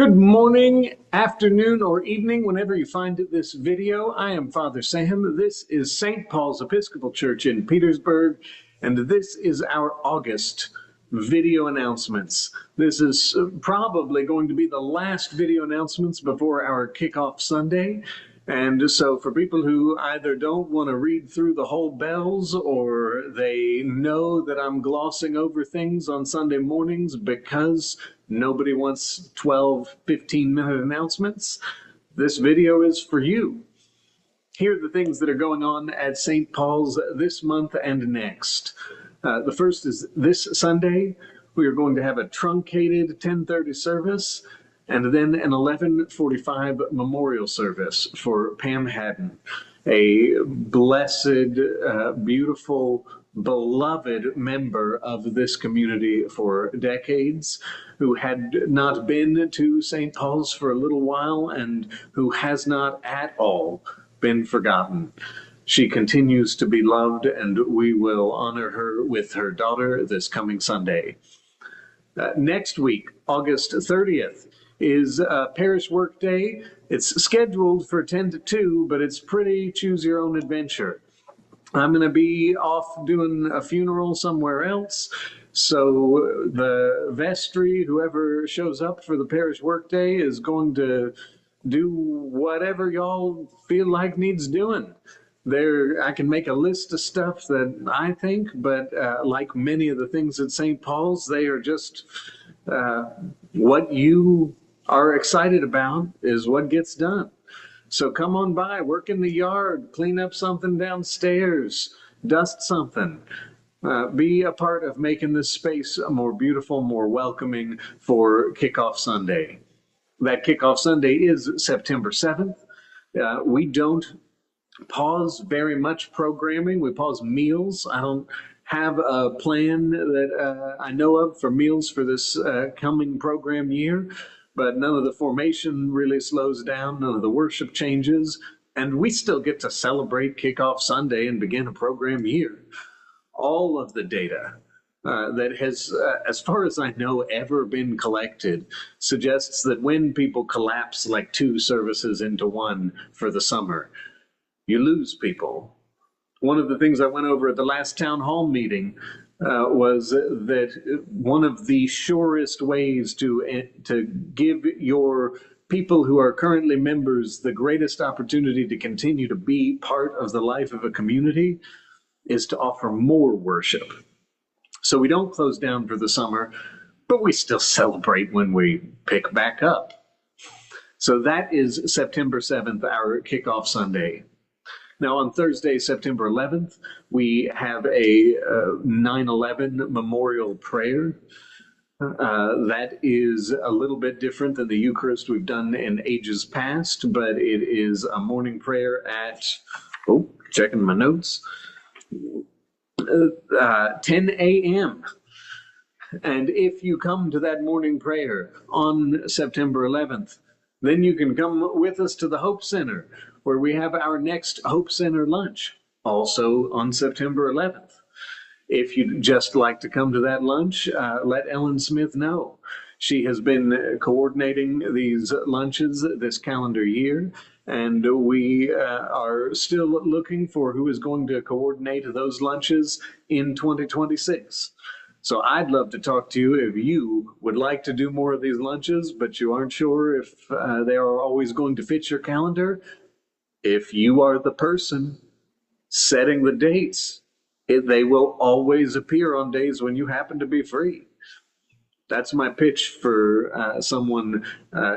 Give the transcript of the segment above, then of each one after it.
Good morning, afternoon, or evening, whenever you find this video. I am Father Sam. This is St. Paul's Episcopal Church in Petersburg, and this is our August video announcements. This is probably going to be the last video announcements before our kickoff Sunday. And so for people who either don't want to read through the whole bells or they know that I'm glossing over things on Sunday mornings because nobody wants 12, 15-minute announcements, this video is for you. Here are the things that are going on at St. Paul's this month and next. The first is this Sunday. We are going to have a truncated 10:30 service, and then an 11:45 memorial service for Pam Haddon, a blessed, beautiful, beloved member of this community for decades, who had not been to St. Paul's for a little while and who has not at all been forgotten. She continues to be loved, and we will honor her with her daughter this coming Sunday. Next week, August 30th, is Parish Work Day. It's scheduled for 10 to 2, but it's pretty choose your own adventure. I'm going to be off doing a funeral somewhere else, so the vestry, whoever shows up for the Parish Work Day, is going to do whatever y'all feel like needs doing. I can make a list of stuff that I think, but like many of the things at St. Paul's, they are just what you are excited about is what gets done. So come on by, work in the yard, clean up something downstairs, dust something. Be a part of making this space more beautiful, more welcoming for Kickoff Sunday. That Kickoff Sunday is September 7th. We don't pause very much programming. We pause meals. I don't have a plan that I know of for meals for this coming program year. But none of the formation really slows down, none of the worship changes, and we still get to celebrate Kickoff Sunday and begin a program year. All of the data that has, as far as I know, ever been collected suggests that when people collapse like two services into one for the summer, you lose people. One of the things I went over at the last town hall meeting was that one of the surest ways to give your people who are currently members the greatest opportunity to continue to be part of the life of a community is to offer more worship. So we don't close down for the summer, but we still celebrate when we pick back up. So that is September 7th, our kickoff Sunday. Now, on Thursday, September 11th, we have a 9/11 memorial prayer. That is a little bit different than the Eucharist we've done in ages past, but it is a morning prayer at, checking my notes, 10 a.m. And if you come to that morning prayer on September 11th, then you can come with us to the Hope Center, where we have our next Hope Center lunch, also on September 11th. If you'd just like to come to that lunch, let Ellen Smith know. She has been coordinating these lunches this calendar year, and we are still looking for who is going to coordinate those lunches in 2026. So I'd love to talk to you if you would like to do more of these lunches, but you aren't sure if they are always going to fit your calendar. If you are the person setting the dates, they will always appear on days when you happen to be free. That's my pitch for someone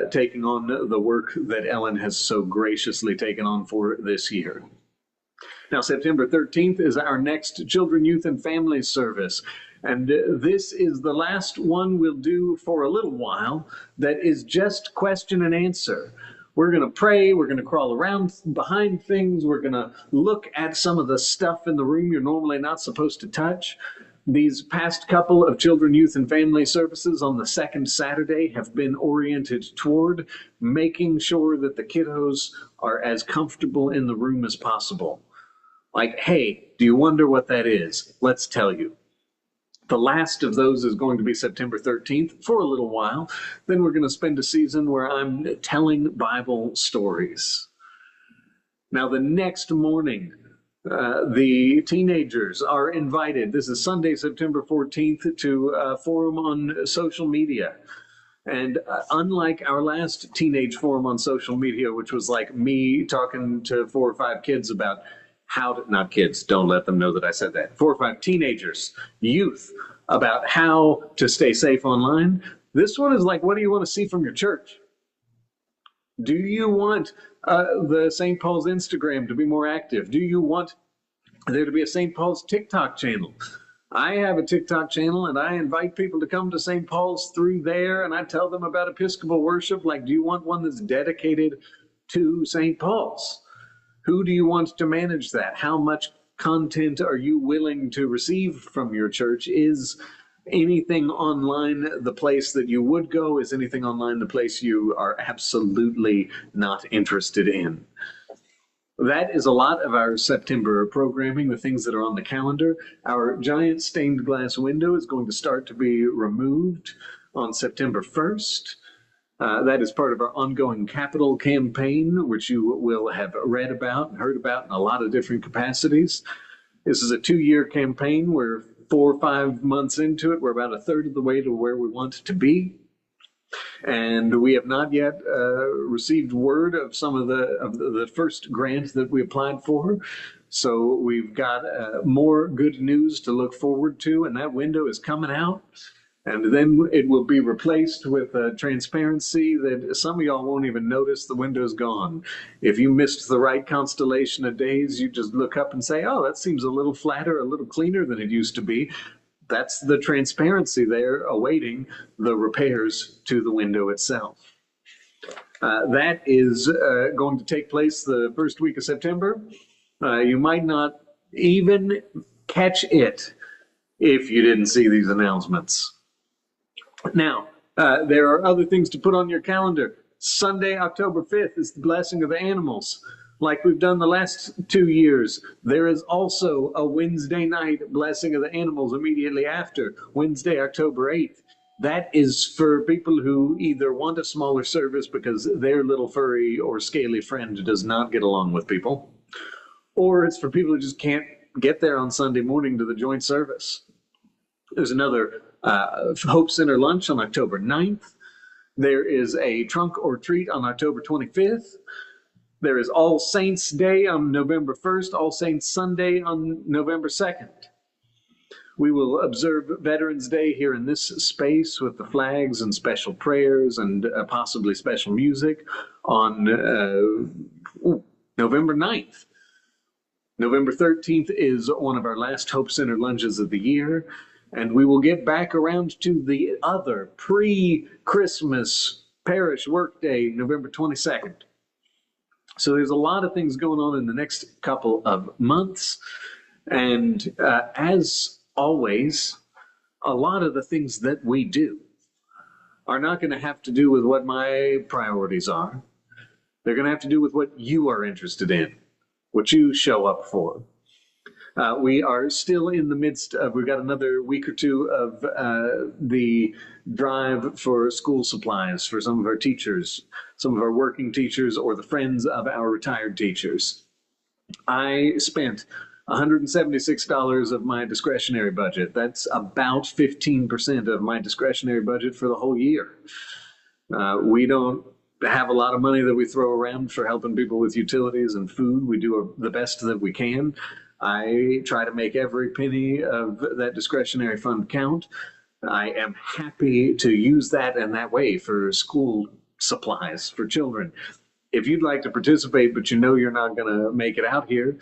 taking on the work that Ellen has so graciously taken on for this year. Now, September 13th is our next Children, Youth, and Families service. And this is the last one we'll do for a little while that is just question and answer. We're going to pray, we're going to crawl around behind things, we're going to look at some of the stuff in the room you're normally not supposed to touch. These past couple of Children, Youth, and Family services on the second Saturday have been oriented toward making sure that the kiddos are as comfortable in the room as possible. Like, hey, do you wonder what that is? Let's tell you. The last of those is going to be September 13th for a little while. Then we're going to spend a season where I'm telling Bible stories. Now, the next morning, the teenagers are invited. This is Sunday, September 14th, to a forum on social media. And unlike our last teenage forum on social media, which was like me talking to 4 or 5 kids about how to, not kids, don't let them know that I said that, 4 or 5 teenagers, youth, about how to stay safe online. This one is like, what do you want to see from your church? Do you want the St. Paul's Instagram to be more active? Do you want there to be a St. Paul's TikTok channel? I have a TikTok channel, and I invite people to come to St. Paul's through there, and I tell them about Episcopal worship. Like, do you want one that's dedicated to St. Paul's? Who do you want to manage that? How much content are you willing to receive from your church? Is anything online the place that you would go? Is anything online the place you are absolutely not interested in? That is a lot of our September programming, the things that are on the calendar. Our giant stained glass window is going to start to be removed on September 1st. That is part of our ongoing capital campaign, which you will have read about and heard about in a lot of different capacities. This is a 2-year campaign. We're 4 or 5 months into it. We're about a third of the way to where we want to be. And we have not yet received word of some of the first grant that we applied for. So we've got more good news to look forward to, and that window is coming out. And then it will be replaced with transparency that some of y'all won't even notice the window's gone. If you missed the right constellation of days, you just look up and say, oh, that seems a little flatter, a little cleaner than it used to be. That's the transparency there awaiting the repairs to the window itself. That is going to take place the first week of September. You might not even catch it if you didn't see these announcements. Now, there are other things to put on your calendar. Sunday, October 5th is the blessing of the animals. Like we've done the last 2 years, there is also a Wednesday night blessing of the animals immediately after, Wednesday, October 8th. That is for people who either want a smaller service because their little furry or scaly friend does not get along with people, or it's for people who just can't get there on Sunday morning to the joint service. There's another Hope Center lunch on October 9th. There is a trunk or treat on October 25th. There is All Saints Day on November 1st, All Saints Sunday on November 2nd. We will observe Veterans Day here in this space with the flags and special prayers and possibly special music on November 9th. November 13th is one of our last Hope Center lunches of the year, and we will get back around to the other pre-Christmas parish workday, November 22nd. So there's a lot of things going on in the next couple of months. And as always, a lot of the things that we do are not going to have to do with what my priorities are. They're going to have to do with what you are interested in, what you show up for. We are still in the midst of, we've got another week or two of the drive for school supplies for some of our teachers, some of our working teachers, or the friends of our retired teachers. I spent $176 of my discretionary budget. That's about 15% of my discretionary budget for the whole year. We don't have a lot of money that we throw around for helping people with utilities and food. We do the best that we can. I try to make every penny of that discretionary fund count. I am happy to use that in that way for school supplies for children. If you'd like to participate, but you know you're not going to make it out here,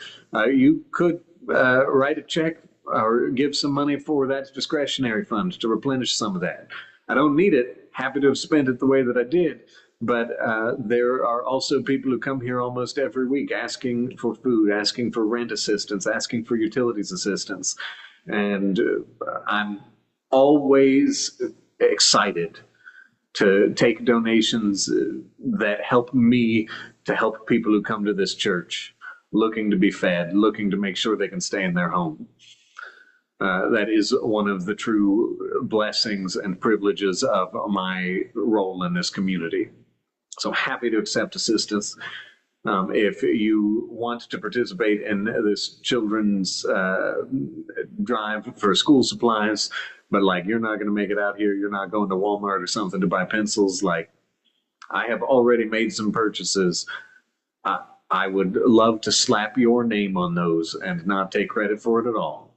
you could write a check or give some money for that discretionary fund to replenish some of that. I don't need it. Happy to have spent it the way that I did. But there are also people who come here almost every week asking for food, asking for rent assistance, asking for utilities assistance. And I'm always excited to take donations that help me to help people who come to this church looking to be fed, looking to make sure they can stay in their home. That is one of the true blessings and privileges of my role in this community. So happy to accept assistance. If you want to participate in this children's drive for school supplies, but like you're not going to make it out here, you're not going to Walmart or something to buy pencils, like I have already made some purchases. I would love to slap your name on those and not take credit for it at all.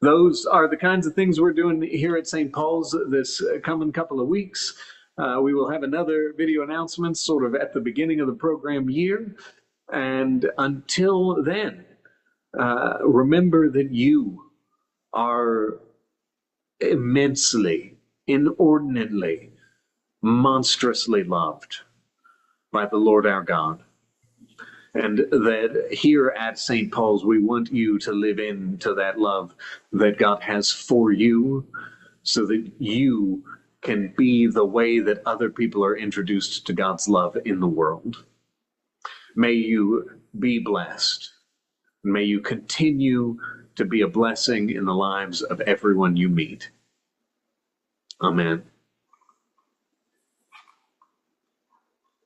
Those are the kinds of things we're doing here at St. Paul's this coming couple of weeks. We will have another video announcement sort of at the beginning of the program year. And until then, remember that you are immensely, inordinately, monstrously loved by the Lord our God. And that here at St. Paul's, we want you to live into that love that God has for you so that you can be the way that other people are introduced to God's love in the world. May you be blessed. May you continue to be a blessing in the lives of everyone you meet. Amen.